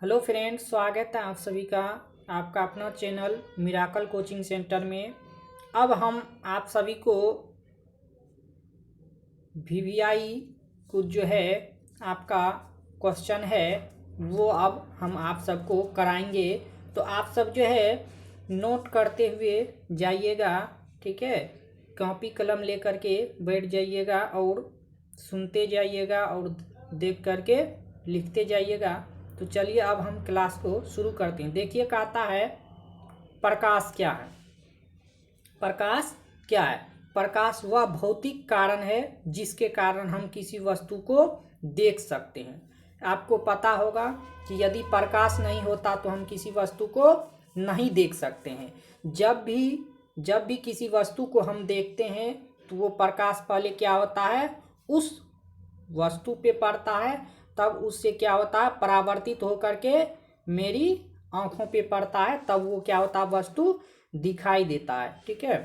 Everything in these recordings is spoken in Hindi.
हेलो फ्रेंड्स, स्वागत है आप सभी का आपका अपना चैनल मिराकल कोचिंग सेंटर में। अब हम आप सभी को वीवीआई कुछ जो है आपका क्वेश्चन है वो अब हम आप सबको कराएंगे। तो आप सब जो है नोट करते हुए जाइएगा, ठीक है। कॉपी कलम लेकर के बैठ जाइएगा और सुनते जाइएगा और देख करके लिखते जाइएगा। तो चलिए अब हम क्लास को शुरू करते हैं। देखिए कहता है प्रकाश क्या है। प्रकाश क्या है? प्रकाश वह भौतिक कारण है जिसके कारण हम किसी वस्तु को देख सकते हैं। आपको पता होगा कि यदि प्रकाश नहीं होता तो हम किसी वस्तु को नहीं देख सकते हैं। जब भी किसी वस्तु को हम देखते हैं तो वो प्रकाश पहले क्या होता है, उस वस्तु पे पड़ता है, तब उससे क्या होता है, परावर्तित होकर के मेरी आंखों पे पड़ता है, तब वो क्या होता है, वस्तु दिखाई देता है, ठीक है।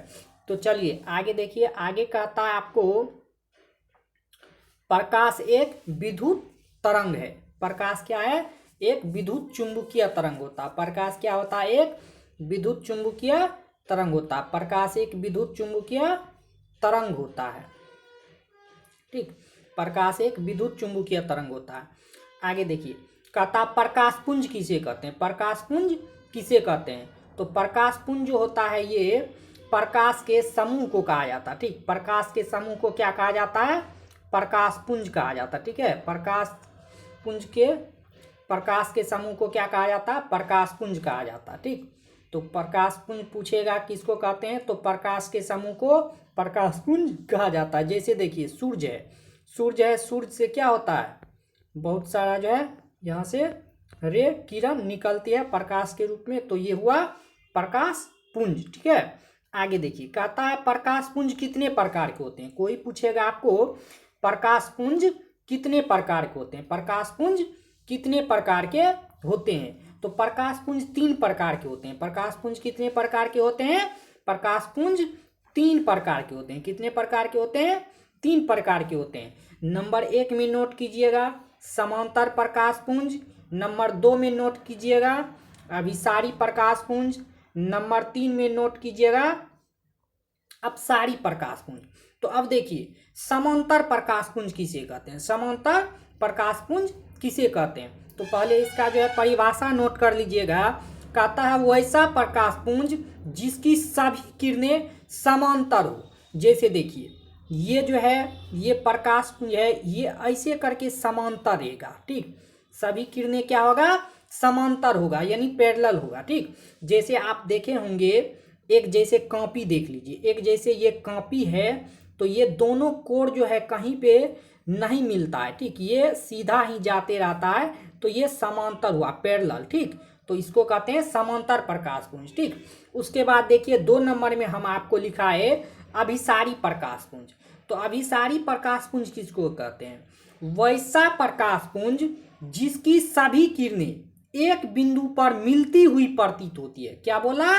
तो चलिए आगे देखिए। आगे कहता है आपको प्रकाश एक विद्युत तरंग है। प्रकाश क्या है? एक विद्युत चुंबकीय तरंग होता है। प्रकाश क्या होता है? एक विद्युत चुंबकीय तरंग होता है। प्रकाश एक विद्युत चुंबकीय तरंग होता है, ठीक। प्रकाश एक विद्युत चुंबकीय तरंग होता है। आगे देखिए कहता प्रकाश पुंज किसे कहते हैं। प्रकाश पुंज किसे कहते हैं? तो प्रकाश पुंज जो होता है ये प्रकाश के समूह को कहा जाता है, ठीक। प्रकाश के समूह को क्या कहा जाता है? प्रकाश पुंज कहा जाता है, ठीक है। प्रकाश के समूह को क्या कहा जाता है? प्रकाश पुंज कहा जाता है, ठीक। तो प्रकाश पुंज पूछेगा किसको कहते हैं, तो प्रकाश के समूह को प्रकाश पुंज कहा जाता है। जैसे देखिए सूर्य है, सूर्य से क्या होता है, बहुत सारा जो है यहाँ से रे किरण निकलती है प्रकाश के रूप में, तो ये हुआ प्रकाश पुंज, ठीक है। आगे देखिए कहता है प्रकाश पुंज कितने प्रकार के होते हैं। कोई पूछेगा आपको प्रकाश पुंज कितने प्रकार के होते हैं, प्रकाश पुंज कितने प्रकार के होते हैं। तो प्रकाश पुंज 3 प्रकार के होते हैं। प्रकाश पुंज कितने प्रकार के होते हैं? प्रकाश पुंज 3 प्रकार के होते हैं। कितने प्रकार के होते हैं? 3 प्रकार के होते हैं। नंबर 1 में नोट कीजिएगा समांतर प्रकाश पुंज, नंबर 2 में नोट कीजिएगा अभिसारी प्रकाश पुंज, नंबर 3 में नोट कीजिएगा अपसारी प्रकाश पुंज। तो अब देखिए समांतर प्रकाश पुंज किसे कहते हैं, समांतर प्रकाश पुंज किसे कहते हैं। तो पहले इसका जो है परिभाषा नोट कर लीजिएगा। कहता है वैसा प्रकाश पुंज जिसकी सभी किरणें समांतर हो। जैसे देखिए ये जो है ये प्रकाश पुंज है, ये ऐसे करके समांतर रहेगा, ठीक। सभी किरणें क्या होगा, समांतर होगा, यानी पैरेलल होगा, ठीक। जैसे आप देखे होंगे एक जैसे कॉपी देख लीजिए, एक जैसे ये कॉपी है तो ये दोनों कोण जो है कहीं पे नहीं मिलता है, ठीक। ये सीधा ही जाते रहता है तो ये समांतर हुआ, पैरेलल, ठीक। तो इसको कहते हैं समांतर प्रकाश पुंज, ठीक। उसके बाद देखिए 2 नंबर में हम आपको लिखा है अभिसारी प्रकाश पुंज। तो अभिसारी प्रकाश पुंज किसको कहते हैं? वैसा प्रकाश पुंज जिसकी सभी किरणें एक बिंदु पर मिलती हुई प्रतीत होती है। क्या बोला?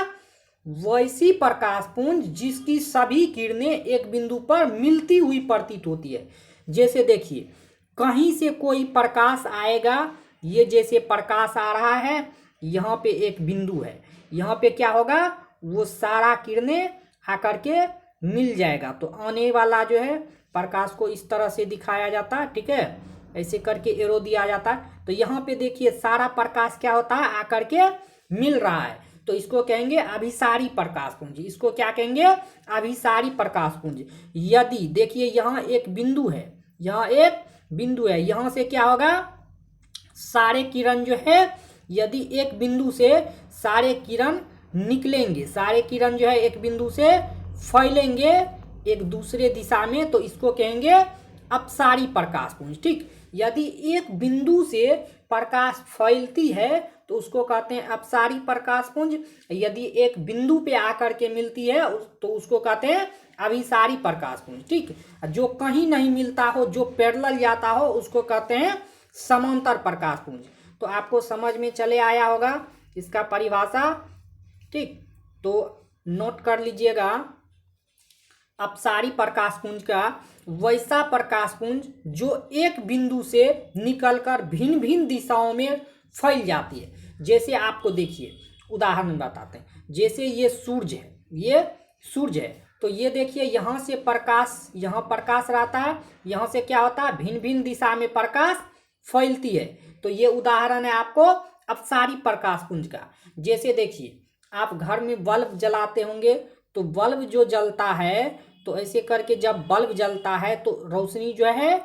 वैसी प्रकाश पुंज जिसकी सभी किरणें एक बिंदु पर मिलती हुई प्रतीत होती है। जैसे देखिए कहीं से कोई प्रकाश आएगा, ये जैसे प्रकाश आ रहा है, यहाँ पे एक बिंदु है, यहाँ पे क्या होगा, वो सारा किरणें आकर के मिल जाएगा। तो आने वाला जो है प्रकाश को इस तरह से दिखाया जाता है, ठीक है, ऐसे करके एरो दिया जाता है। तो यहाँ पे देखिए सारा प्रकाश क्या होता है, आकर के मिल रहा है, तो इसको कहेंगे अभिसारी प्रकाश पुंज। इसको क्या कहेंगे? अभिसारी प्रकाश पुंज। यदि देखिए यहाँ एक बिंदु है, यहाँ एक बिंदु है, यहाँ से क्या होगा, सारे किरण जो है, यदि एक बिंदु से सारे किरण निकलेंगे, सारे किरण जो है एक बिंदु से फैलेंगे एक दूसरे दिशा में, तो इसको कहेंगे अपसारी प्रकाश पुंज, ठीक। यदि एक बिंदु से प्रकाश फैलती है तो उसको कहते हैं अपसारी प्रकाश पुंज। यदि एक बिंदु पे आकर के मिलती है तो उसको कहते हैं अभिसारी प्रकाश पुंज, ठीक। जो कहीं नहीं मिलता हो, जो पैरेलल जाता हो, उसको कहते हैं समांतर प्रकाश पुंज। तो आपको समझ में चले आया होगा इसका परिभाषा, ठीक। तो नोट कर लीजिएगा अपसारी प्रकाश पुंज का वैसा प्रकाश पुंज जो एक बिंदु से निकलकर भिन्न भिन्न दिशाओं में फैल जाती है। जैसे आपको देखिए उदाहरण बताते हैं, जैसे ये सूरज है, ये सूरज है, तो ये देखिए यहाँ से प्रकाश, यहाँ प्रकाश रहता है, यहाँ से क्या होता है भिन्न भिन्न दिशा में प्रकाश फैलती है। तो ये उदाहरण है आपको अपसारी प्रकाश पुंज का। जैसे देखिए आप घर में बल्ब जलाते होंगे, तो बल्ब जो जलता है, तो ऐसे करके जब बल्ब जलता है तो रोशनी जो है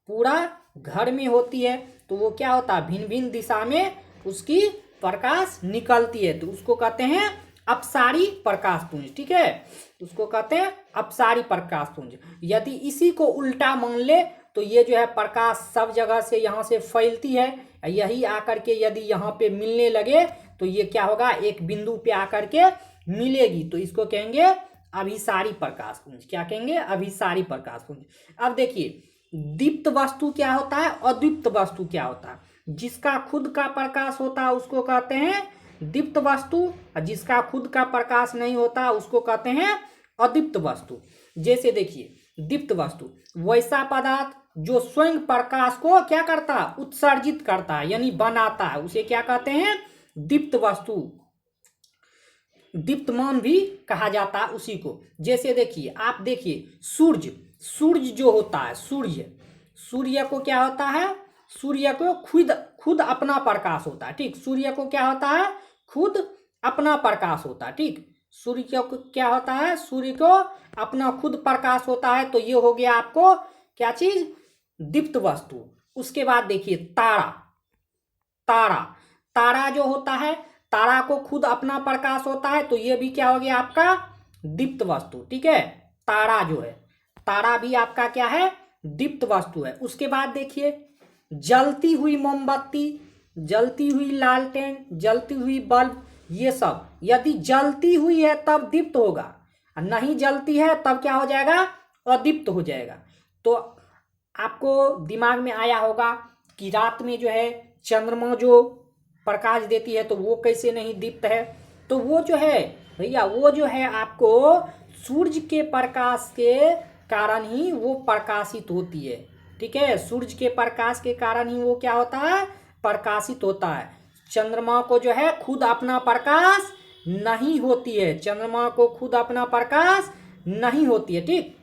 पूरा घर में होती है, तो वो क्या होता है भिन्न भिन्न दिशा में उसकी प्रकाश निकलती है, तो उसको कहते हैं अपसारी प्रकाश पुंज। ठीक है, उसको कहते हैं अपसारी प्रकाश पुंज। यदि इसी को उल्टा मान ले तो ये जो है प्रकाश सब जगह से यहाँ से फैलती है, यही आकर के यदि यहाँ पे मिलने लगे तो ये क्या होगा एक बिंदु पे आकर के मिलेगी, तो इसको कहेंगे अभिसारी प्रकाश पुंज। क्या कहेंगे अभिसारी प्रकाश पुंज। अब देखिए दीप्त वस्तु क्या होता है, अदीप्त वस्तु क्या होता है। जिसका खुद का प्रकाश होता है उसको कहते हैं दीप्त वस्तु, और जिसका खुद का प्रकाश नहीं होता उसको कहते हैं अदीप्त वस्तु। जैसे देखिए दीप्त वस्तु वैसा पदार्थ जो स्वयं प्रकाश को क्या करता है उत्सर्जित करता है, यानी बनाता है, उसे क्या कहते हैं दीप्त वस्तु, दीप्तमान भी कहा जाता है उसी को। जैसे देखिए आप देखिए सूर्य, सूर्य जो होता है सूर्य को क्या होता है, सूर्य को खुद अपना प्रकाश होता है। ठीक, सूर्य को क्या होता है खुद अपना प्रकाश होता है। ठीक, सूर्य को क्या होता है, सूर्य को अपना खुद प्रकाश होता है। तो ये हो गया आपको क्या चीज दीप्त वस्तु। उसके बाद देखिए तारा, तारा तारा जो होता है, तारा को खुद अपना प्रकाश होता है, तो ये भी क्या हो गया आपका दीप्त वस्तु। ठीक है, तारा जो है, तारा भी आपका क्या है दीप्त वस्तु है। उसके बाद देखिए जलती हुई मोमबत्ती, जलती हुई लालटेन, जलती हुई बल्ब, ये सब यदि जलती हुई है तब दीप्त होगा, और नहीं जलती है तब क्या हो जाएगा अदीप्त हो जाएगा। तो आपको दिमाग में आया होगा कि रात में जो है चंद्रमा जो प्रकाश देती है तो वो कैसे नहीं दीप्त है। तो वो जो है भैया वो जो है आपको सूरज के प्रकाश के कारण ही वो प्रकाशित होती है। ठीक है, सूरज के प्रकाश के कारण ही वो क्या होता है प्रकाशित होता है। चंद्रमा को जो है खुद अपना प्रकाश नहीं होती है, चंद्रमा को खुद अपना प्रकाश नहीं होती है। ठीक,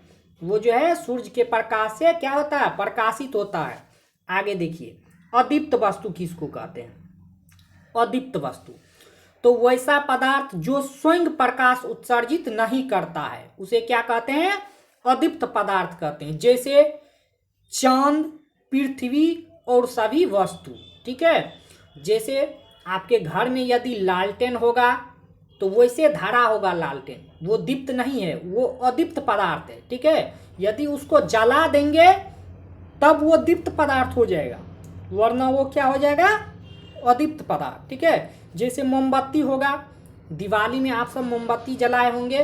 वो जो है सूरज के प्रकाश से क्या होता है प्रकाशित होता है। आगे देखिए अदीप्त वस्तु किसको कहते हैं, अदीप्त वस्तु तो वैसा पदार्थ जो स्वयं प्रकाश उत्सर्जित नहीं करता है उसे क्या कहते हैं अदीप्त पदार्थ कहते हैं। जैसे चांद, पृथ्वी और सभी वस्तु। ठीक है, जैसे आपके घर में यदि लालटेन होगा तो वैसे धारा होगा लालटेन, वो दीप्त नहीं है, वो अदीप्त पदार्थ है। ठीक है, यदि उसको जला देंगे तब वो दीप्त पदार्थ हो जाएगा, वरना वो क्या हो जाएगा अदीप्त पदार्थ। ठीक है, जैसे मोमबत्ती होगा, दिवाली में आप सब मोमबत्ती जलाए होंगे,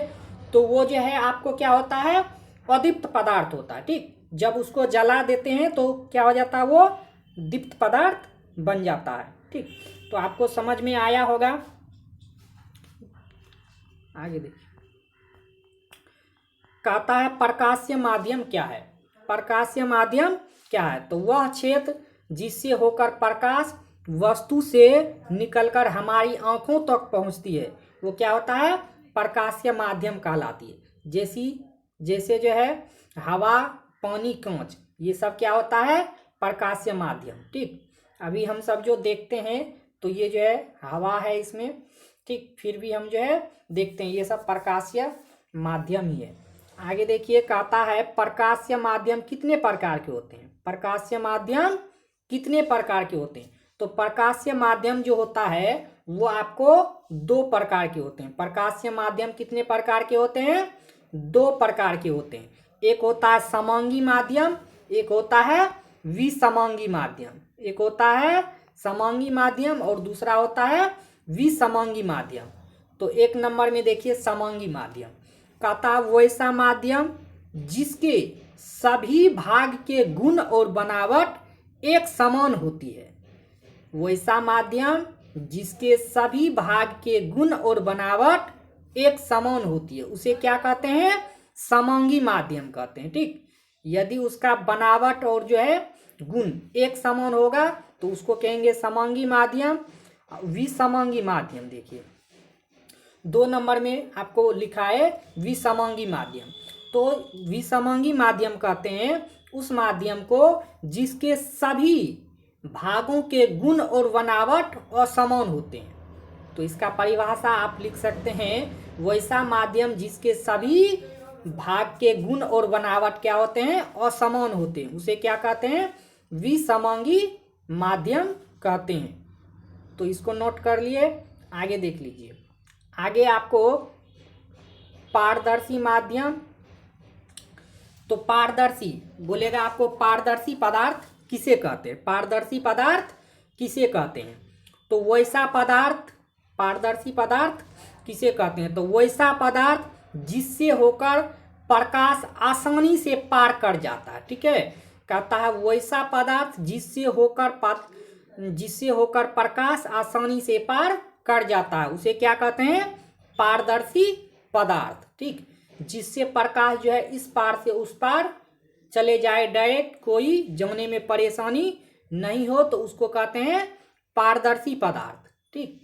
तो वो जो है आपको क्या होता है अदीप्त पदार्थ होता है। ठीक, जब उसको जला देते हैं तो क्या हो जाता है वो दीप्त पदार्थ बन जाता है। ठीक, तो आपको समझ में आया होगा। आगे देखिए कहता है प्रकाशीय माध्यम क्या है, प्रकाशीय माध्यम क्या है, तो वह क्षेत्र जिससे होकर प्रकाश वस्तु से निकलकर हमारी आंखों तक पहुंचती है वो क्या होता है प्रकाशीय माध्यम कहलाती है। जैसे जो है हवा, पानी, कांच, ये सब क्या होता है प्रकाशीय माध्यम। ठीक, अभी हम सब जो देखते हैं तो ये जो है हवा है इसमें। ठीक, फिर भी हम जो है देखते हैं ये सब प्रकाशीय माध्यम ही है। आगे देखिए कहता है प्रकाशीय माध्यम कितने प्रकार के होते हैं, प्रकाशीय माध्यम कितने प्रकार के होते हैं। तो प्रकाशीय माध्यम जो होता है वो आपको दो प्रकार के होते हैं। प्रकाशीय माध्यम कितने प्रकार के होते हैं, दो प्रकार के होते हैं। एक होता है समांगी माध्यम, एक होता है विसमांगी माध्यम। एक होता है समांगी माध्यम और दूसरा होता है विसमांगी माध्यम। तो एक नंबर में देखिए समांगी माध्यम कहता है वैसा माध्यम जिसके सभी भाग के गुण और बनावट एक समान होती है, वैसा माध्यम जिसके सभी भाग के गुण और बनावट एक समान होती है उसे क्या कहते हैं समांगी माध्यम कहते हैं। ठीक, यदि उसका बनावट और जो है गुण एक समान होगा तो उसको कहेंगे समांगी माध्यम, विसमांगी माध्यम। देखिए 2 नंबर में आपको लिखा है विसमांगी माध्यम। तो विसमांगी माध्यम कहते हैं उस माध्यम को जिसके सभी भागों के गुण और बनावट असमान होते हैं। तो इसका परिभाषा आप लिख सकते हैं, वैसा माध्यम जिसके सभी भाग के गुण और बनावट क्या होते हैं, असमान होते हैं, उसे क्या कहते हैं, विसमांगी माध्यम कहते हैं। तो इसको नोट कर लिए। आगे देख लीजिए, आगे आपको पारदर्शी माध्यम। तो पारदर्शी बोलेगा आपको, पारदर्शी पदार्थ किसे कहते हैं, पारदर्शी पदार्थ किसे कहते हैं। तो वैसा पदार्थ, पारदर्शी पदार्थ किसे कहते हैं, तो वैसा पदार्थ जिससे होकर प्रकाश आसानी से पार कर जाता है। ठीक है, कहता है वैसा पदार्थ जिससे होकर प्रकाश आसानी से पार कर जाता है, उसे क्या कहते हैं, पारदर्शी पदार्थ। ठीक, जिससे प्रकाश जो है इस पार से उस पार चले जाए डायरेक्ट, कोई जाने में परेशानी नहीं हो, तो उसको कहते हैं पारदर्शी पदार्थ। ठीक,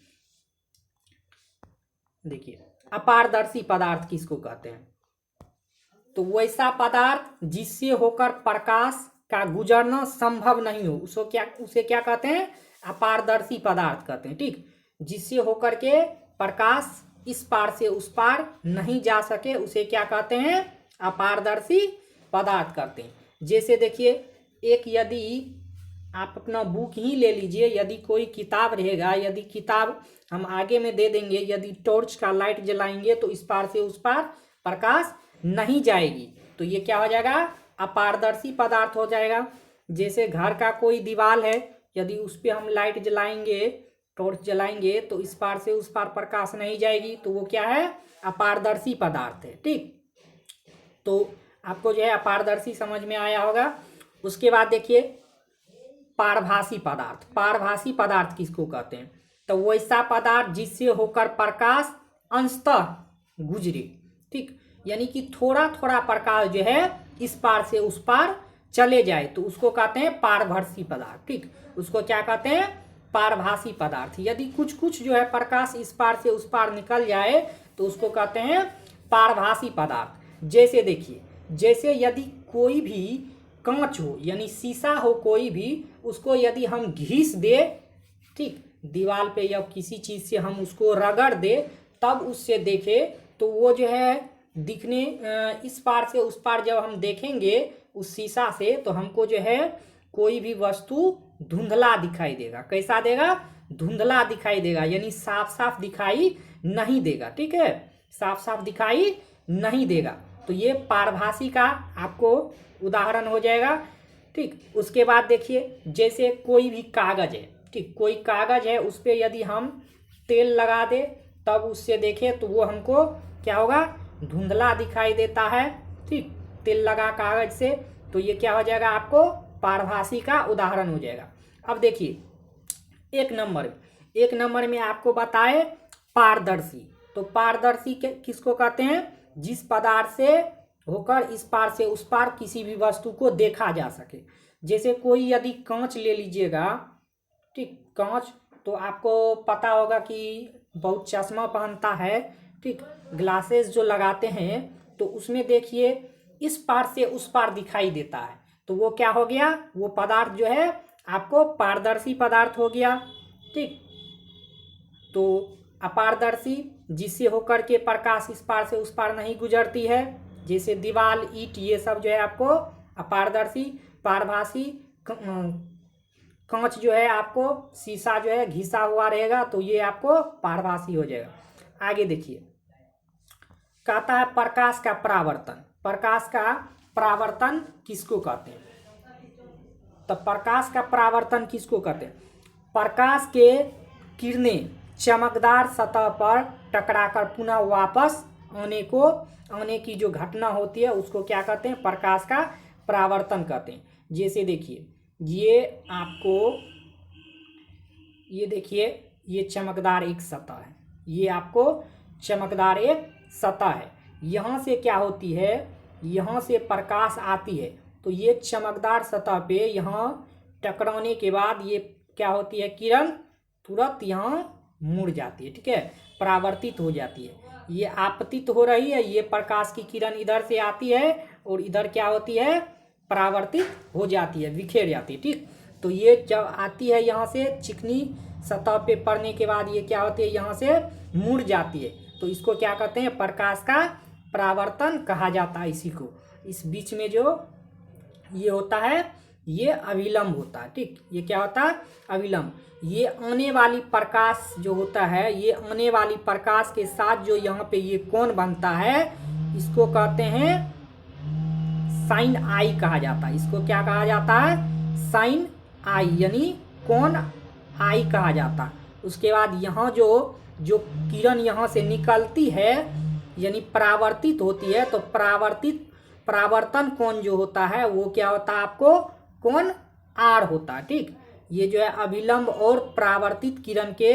देखिए अपारदर्शी पदार्थ किसको कहते हैं, तो वैसा पदार्थ जिससे होकर प्रकाश का गुजरना संभव नहीं हो, उसे क्या कहते हैं, अपारदर्शी पदार्थ कहते हैं। ठीक, जिससे होकर के प्रकाश इस पार से उस पार नहीं जा सके, उसे क्या कहते हैं, अपारदर्शी पदार्थ कहते हैं। जैसे देखिए, एक यदि आप अपना बुक ही ले लीजिए, यदि कोई किताब रहेगा, यदि किताब हम आगे में दे देंगे, यदि टॉर्च का लाइट जलाएंगे तो इस पार से उस पार प्रकाश नहीं जाएगी, तो ये क्या हो जाएगा, अपारदर्शी पदार्थ हो जाएगा। जैसे घर का कोई दीवार है, यदि उस पर हम लाइट जलाएंगे, टॉर्च जलाएंगे, तो इस पार से उस पार प्रकाश नहीं जाएगी, तो वो क्या है, अपारदर्शी पदार्थ है। ठीक, तो आपको जो है अपारदर्शी समझ में आया होगा। उसके बाद देखिए पारभासी पदार्थ। पारभासी पदार्थ किसको कहते हैं, तो वैसा पदार्थ जिससे होकर प्रकाश अंशतः गुजरे। ठीक, यानी कि थोड़ा थोड़ा प्रकाश जो है इस पार से उस पार चले जाए, तो उसको कहते हैं पारभासी पदार्थ। ठीक, उसको क्या कहते हैं, पारभासी पदार्थ। यदि कुछ कुछ जो है प्रकाश इस पार से उस पार निकल जाए, तो उसको कहते हैं पारभासी पदार्थ। जैसे देखिए, जैसे यदि कोई भी कांच हो, यानी शीशा हो कोई भी, उसको यदि हम घिस दे, ठीक, दीवार पे या किसी चीज़ से हम उसको रगड़ दे, तब उससे देखे, तो वो जो है दिखने इस पार से उस पार जब हम देखेंगे उस शीशा से, तो हमको जो है कोई भी वस्तु धुंधला दिखाई देगा। कैसा देगा, धुंधला दिखाई देगा, यानी साफ साफ दिखाई नहीं देगा। ठीक है, साफ साफ दिखाई नहीं देगा। तो ये पारभासी का आपको उदाहरण हो जाएगा। ठीक, उसके बाद देखिए, जैसे कोई भी कागज है, ठीक, कोई कागज है, उस पर यदि हम तेल लगा दे, तब उससे देखें तो वो हमको क्या होगा, धुंधला दिखाई देता है। ठीक, तेल लगा कागज से, तो ये क्या हो जाएगा, आपको पारभासी का उदाहरण हो जाएगा। अब देखिए एक नंबर में आपको बताए पारदर्शी। तो पारदर्शी किसको कहते हैं, जिस पदार्थ से होकर इस पार से उस पार किसी भी वस्तु को देखा जा सके। जैसे कोई यदि कांच ले लीजिएगा, ठीक, कांच, तो आपको पता होगा कि बहुत चश्मा पहनता है, ठीक, ग्लासेस जो लगाते हैं, तो उसमें देखिए इस पार से उस पार दिखाई देता है, तो वो क्या हो गया, वो पदार्थ जो है आपको पारदर्शी पदार्थ हो गया। ठीक, तो अपारदर्शी जिससे होकर के प्रकाश इस पार से उस पार नहीं गुजरती है, जैसे दीवार, ईंट, ये सब जो है आपको अपारदर्शी। पारभासी कांच जो है आपको, शीशा जो है घिसा हुआ रहेगा, तो ये आपको पारभासी हो जाएगा। आगे देखिए, कहता है प्रकाश का परावर्तन। प्रकाश का परावर्तन किसको कहते हैं, तो प्रकाश का परावर्तन किसको कहते हैं, प्रकाश के किरणें चमकदार सतह पर टकराकर पुनः वापस आने की जो घटना होती है, उसको क्या कहते हैं, प्रकाश का परावर्तन कहते हैं। जैसे देखिए, ये आपको, ये देखिए, ये चमकदार एक सतह है, ये आपको चमकदार एक सतह है, यहाँ से क्या होती है, यहाँ से प्रकाश आती है, तो ये चमकदार सतह पे यहाँ टकराने के बाद ये क्या होती है, किरण तुरंत यहाँ मुड़ जाती है, ठीक है, परावर्तित हो जाती है। ये आपतित हो रही है, ये प्रकाश की किरण इधर से आती है और इधर क्या होती है, परावर्तित हो जाती है, बिखेर जाती है, ठीक। तो ये जब आती है यहाँ से चिकनी सतह पे पड़ने के बाद ये क्या होती है, यहाँ से मुड़ जाती है। तो इसको क्या कहते हैं, प्रकाश का परावर्तन कहा जाता है इसी को। इस बीच में जो ये होता है ये अभिलंब होता है, ठीक। ये क्या होता है, अभिलंब। ये आने वाली प्रकाश जो होता है, ये आने वाली प्रकाश के साथ जो यहाँ पे ये कोण बनता है, इसको कहते हैं साइन आई कहा जाता है। इसको क्या कहा जाता है, साइन आई, यानी कोण आई कहा जाता है। उसके बाद यहाँ जो किरण यहाँ से निकलती है यानी परावर्तित होती है, तो परावर्तन कोण जो होता है वो क्या होता है, आपको कोण आर होता है, ठीक। ये जो है अभिलंब और परावर्तित किरण के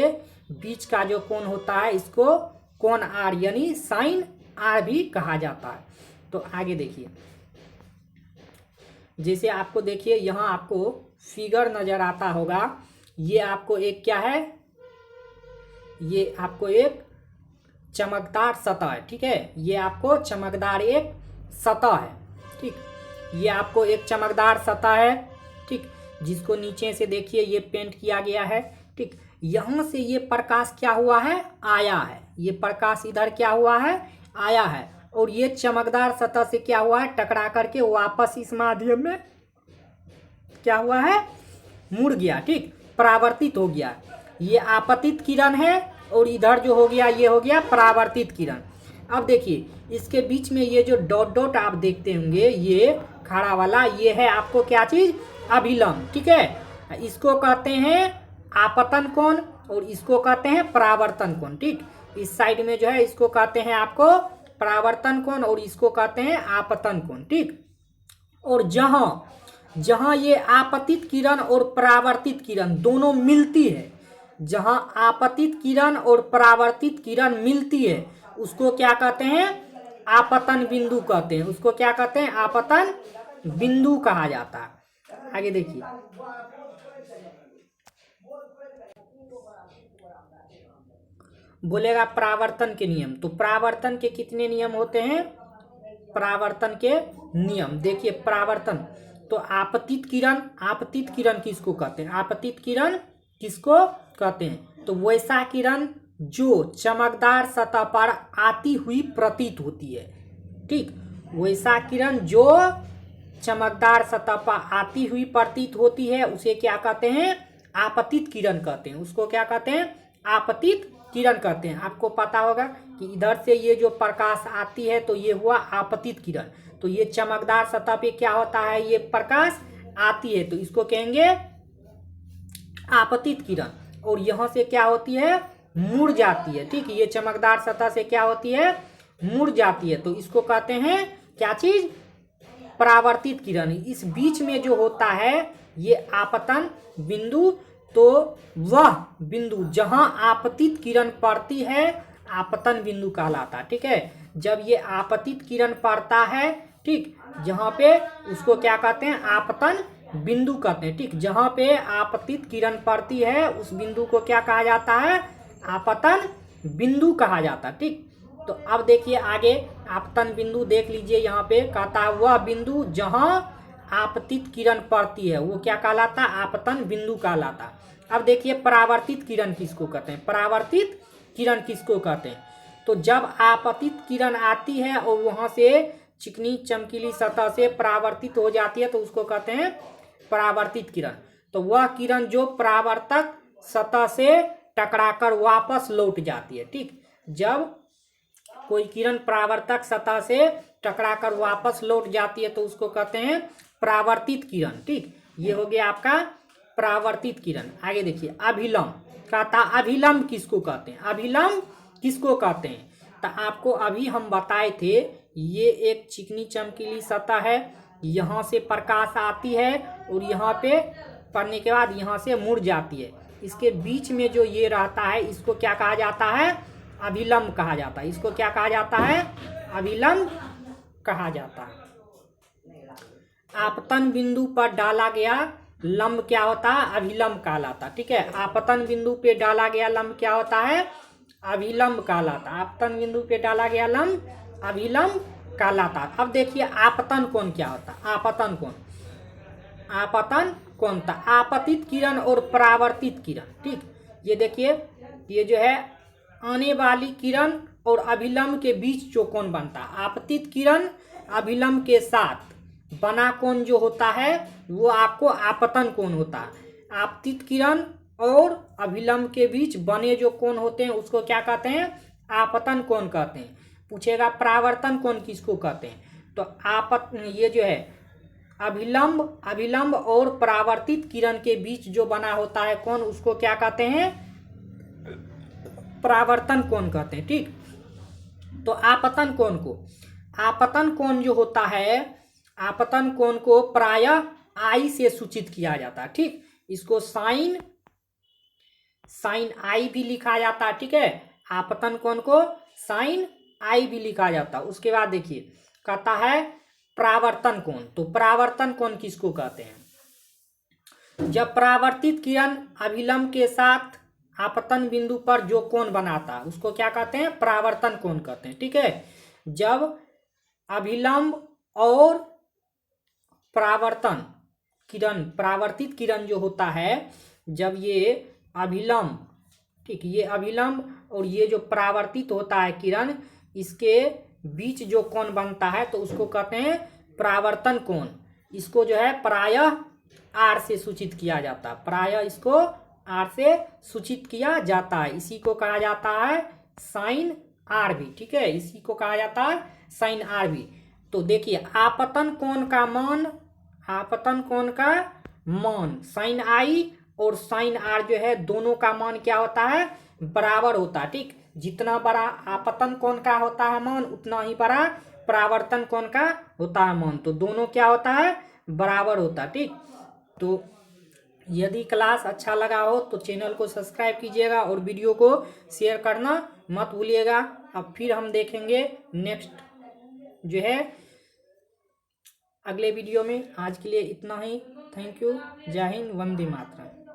बीच का जो कोण होता है, इसको कोण आर यानी साइन आर भी कहा जाता है। तो आगे देखिए, जैसे आपको देखिए यहाँ आपको फिगर नजर आता होगा, ये आपको एक क्या है, ये आपको एक चमकदार सतह है, ठीक है। ये आपको चमकदार एक सतह है, ठीक। ये आपको एक चमकदार सतह है, ठीक, जिसको नीचे से देखिए ये पेंट किया गया है, ठीक। यहाँ से ये प्रकाश क्या हुआ है, आया है। ये प्रकाश इधर क्या हुआ है, आया है, और ये चमकदार सतह से क्या हुआ है, टकरा करके वापस इस माध्यम में क्या हुआ है, मुड़ गया, ठीक, परावर्तित हो गया। ये आपतित किरण है और इधर जो हो गया ये हो गया परावर्तित किरण। अब देखिए इसके बीच में ये जो डॉट डॉट आप देखते होंगे, ये खड़ा वाला, ये है आपको क्या चीज, अभिलंब, ठीक है। इसको कहते हैं आपतन कोण और इसको कहते हैं परावर्तन कोण, ठीक। इस साइड में जो है इसको कहते हैं आपको परावर्तन कोण और इसको कहते हैं आपतन कोण, ठीक। और जहां ये आपतित किरण और परावर्तित किरण दोनों मिलती है, जहां आपतित किरण और परावर्तित किरण मिलती है, उसको क्या कहते हैं, आपतन बिंदु कहते हैं। उसको क्या कहते हैं, आपतन बिंदु कहा जाता है। आगे देखिए, बोलेगा परावर्तन के नियम। तो परावर्तन के कितने नियम होते हैं, परावर्तन के नियम देखिए। परावर्तन तो आपतित किरण किसको कहते हैं, आपतित किरण किसको कहते हैं, तो वैसा किरण जो चमकदार सतह पर आती हुई प्रतीत होती है, ठीक। वैसा किरण जो चमकदार सतह पर आती हुई प्रतीत होती है उसे क्या कहते हैं, आपतित किरण कहते हैं। उसको क्या कहते हैं, आपतित किरण कहते हैं। आपको पता होगा कि इधर से ये जो प्रकाश आती है तो ये हुआ आपतित किरण। तो ये चमकदार सतह पे क्या होता है, ये प्रकाश आती है तो इसको कहेंगे आपतित किरण। और यहाँ से क्या होती है, मुड़ जाती है, ठीक। ये चमकदार सतह से क्या होती है, मुड़ जाती है, तो इसको कहते हैं क्या चीज, परावर्तित किरण। इस बीच में जो होता है ये आपतन बिंदु, तो वह बिंदु जहां आपतित किरण पड़ती है आपतन बिंदु कहलाता है, ठीक है। जब ये आपतित किरण पड़ता है, ठीक, जहां पे उसको क्या कहते हैं, आपतन बिंदु कहते हैं, ठीक। जहां पे आपतित किरण पड़ती है उस बिंदु को क्या कहा जाता है, आपतन बिंदु कहा जाता है, ठीक। तो अब देखिए आगे आपतन बिंदु देख लीजिए, यहाँ पे कहता है वह बिंदु जहां आपतित किरण पड़ती है वो क्या कहलाता है, आपतन बिंदु कहलाता। अब देखिए परावर्तित किरण किसको कहते हैं, परावर्तित किरण किसको कहते हैं, तो जब आपतित किरण आती है और वहां से चिकनी चमकीली सतह से परावर्तित हो जाती है तो उसको कहते हैं परावर्तित किरण। तो वह किरण जो परावर्तक सतह से टकराकर वापस लौट जाती है, ठीक। जब कोई किरण परावर्तक सतह से टकराकर वापस लौट जाती है तो उसको कहते हैं परावर्तित किरण, ठीक। ये हो गया आपका परावर्तित किरण। आगे देखिए अभिलंब, कहता अभिलंब किसको कहते हैं, अभिलंब किसको कहते हैं, तो आपको अभी हम बताए थे ये एक चिकनी चमकीली सतह है, यहाँ से प्रकाश आती है और यहाँ पे पड़ने के बाद यहाँ से मुड़ जाती है। इसके बीच में जो ये रहता है इसको क्या कहा जाता है, अभिलंब कहा जाता है। इसको क्या कहा जाता है, अभिलंब कहा जाता है। आपतन बिंदु पर डाला गया लंब क्या होता है, अभिलंब कहलाता। ठीक है, आपतन बिंदु पे डाला गया लंब क्या होता है, अभिलंब कहलाता। आपतन बिंदु पे डाला गया लंब अभिलंब कहलाता। अब देखिए आपतन कोण क्या होता है। आपतन कोण, आपतन कोण था आपतित किरण और परावर्तित किरण। ठीक, ये देखिए, ये जो है आने वाली किरण और अभिलंब के बीच जो कोण बनता है, आपतित किरण अभिलंब के साथ बना कोण जो होता है वो आपको आपतन कोण होता है। आपतित किरण और अभिलंब के बीच बने जो कोण होते हैं उसको क्या कहते हैं, आपतन कोण कहते हैं। पूछेगा परावर्तन कोण किसको कहते हैं, तो ये जो है अभिलंब और परावर्तित किरण के बीच जो बना होता है कोण उसको क्या कहते हैं, परावर्तन कोण कहते हैं। ठीक, तो आपतन कोण जो होता है, आपतन कोण को प्रायः आई से सूचित किया जाता है। ठीक, इसको साइन आई भी लिखा जाता है। ठीक है, आपतन कोण को साइन आई भी लिखा जाता है। उसके बाद देखिए कहता है परावर्तन कोण, तो परावर्तन कोण किसको कहते हैं, जब परावर्तित किरण अभिलंब के साथ आपतन बिंदु पर जो कोण बनाता है उसको क्या कहते हैं, परावर्तन कोण कहते हैं। ठीक है, जब अभिलंब और परावर्तित किरण जो होता है, जब ये अभिलंब, ठीक, ये अभिलंब और ये जो परावर्तित होता है किरण, इसके बीच जो कोण बनता है तो उसको कहते हैं परावर्तन कोण। इसको जो है प्रायः आर से सूचित किया जाता है, प्रायः इसको आर से सूचित किया जाता है। इसी को कहा जाता है साइन आर भी। ठीक है, इसी को कहा जाता है साइन आर भी। तो देखिए आपतन कोण का मान साइन आई और साइन आर जो है दोनों का मान क्या होता है, बराबर होता है। ठीक, जितना बड़ा आपतन कोण का होता है मान उतना ही बड़ा परावर्तन कोण का होता है मान, तो दोनों क्या होता है, बराबर होता है। ठीक, तो यदि क्लास अच्छा लगा हो तो चैनल को सब्सक्राइब कीजिएगा और वीडियो को शेयर करना मत भूलिएगा। अब फिर हम देखेंगे नेक्स्ट जो है अगले वीडियो में। आज के लिए इतना ही। Thank you. जय हिंद, वंदे मातरम।